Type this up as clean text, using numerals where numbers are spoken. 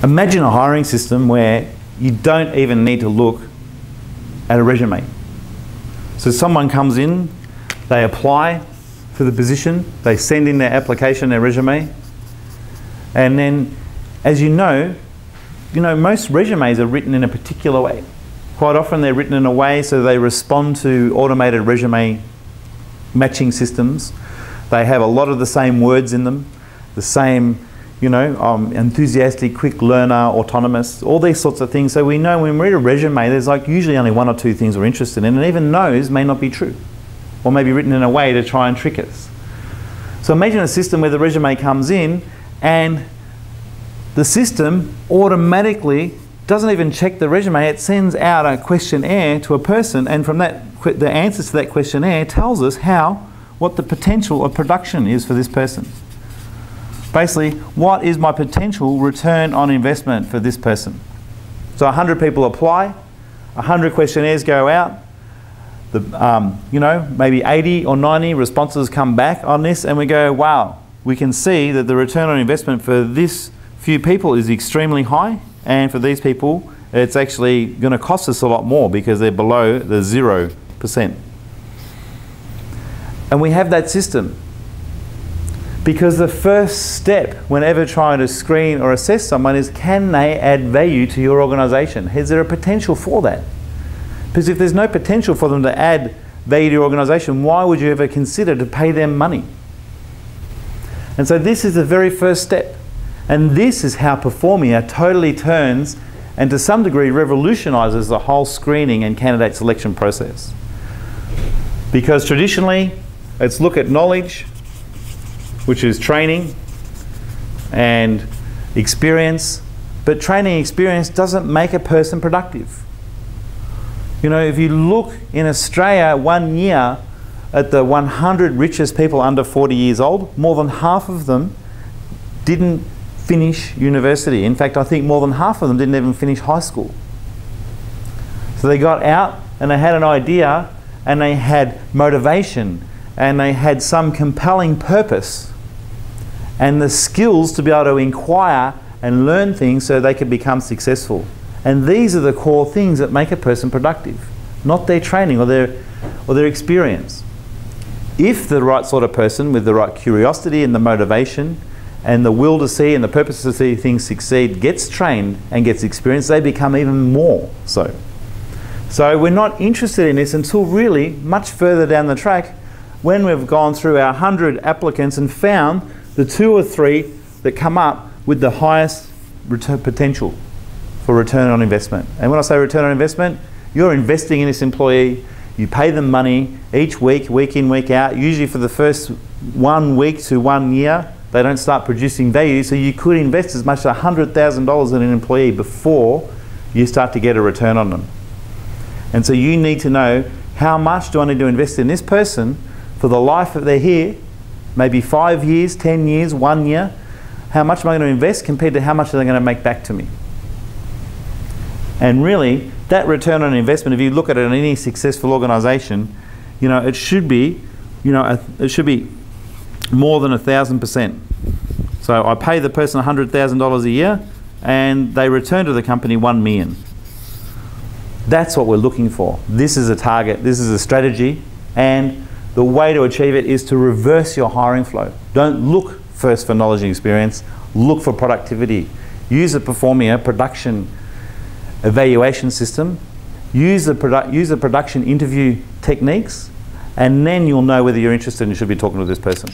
Imagine a hiring system where you don't even need to look at a resume. So someone comes in, they apply for the position, they send in their application, their resume, and then, as you know, most resumes are written in a particular way. Quite often they're written in a way so they respond to automated resume matching systems. They have a lot of the same words in them, the same, enthusiastic, quick learner, autonomous, all these sorts of things. So we know when we read a resume, there's like usually only one or two things we're interested in, and even those may not be true, or may be written in a way to try and trick us. So imagine a system where the resume comes in and the system automatically doesn't even check the resume, it sends out a questionnaire to a person, and from that, the answers to that questionnaire tells us what the potential of production is for this person. Basically, what is my potential return on investment for this person? So 100 people apply, 100 questionnaires go out, maybe 80 or 90 responses come back on this, and we go, wow, we can see that the return on investment for this few people is extremely high, and for these people it's actually going to cost us a lot more because they're below the 0%. And we have that system because the first step whenever trying to screen or assess someone is, can they add value to your organisation? Is there a potential for that? Because if there's no potential for them to add value to your organisation, why would you ever consider to pay them money? And so this is the very first step. And this is how Performia totally turns and to some degree revolutionises the whole screening and candidate selection process. Because traditionally, it's look at knowledge, which is training and experience, but training and experience doesn't make a person productive. If you look in Australia 1 year at the 100 richest people under 40 years old, more than half of them didn't finish university. In fact, I think more than half of them didn't even finish high school. So they got out and they had an idea and they had motivation and they had some compelling purpose and the skills to be able to inquire and learn things so they could become successful. And these are the core things that make a person productive, not their training or their experience. If the right sort of person with the right curiosity and the motivation and the will to see and the purpose to see things succeed gets trained and gets experience, they become even more so. So we're not interested in this until really much further down the track when we've gone through our 100 applicants and found the 2 or 3 that come up with the highest potential for return on investment. And when I say return on investment, you're investing in this employee, you pay them money each week, week in, week out, usually for the first 1 week to 1 year, they don't start producing value, so you could invest as much as $100,000 in an employee before you start to get a return on them. And so you need to know, how much do I need to invest in this person for the life that they're here, maybe 5 years, 10 years, 1 year, how much am I going to invest compared to how much are they going to make back to me? And really, that return on investment, if you look at it in any successful organisation, it should be, it should be more than 1,000%. So I pay the person $100,000 a year and they return to the company $1 million. That's what we're looking for. This is a target, this is a strategy, and the way to achieve it is to reverse your hiring flow. Don't look first for knowledge and experience, look for productivity. Use the Performia production evaluation system, use the production interview techniques, and then you'll know whether you're interested and you should be talking to this person.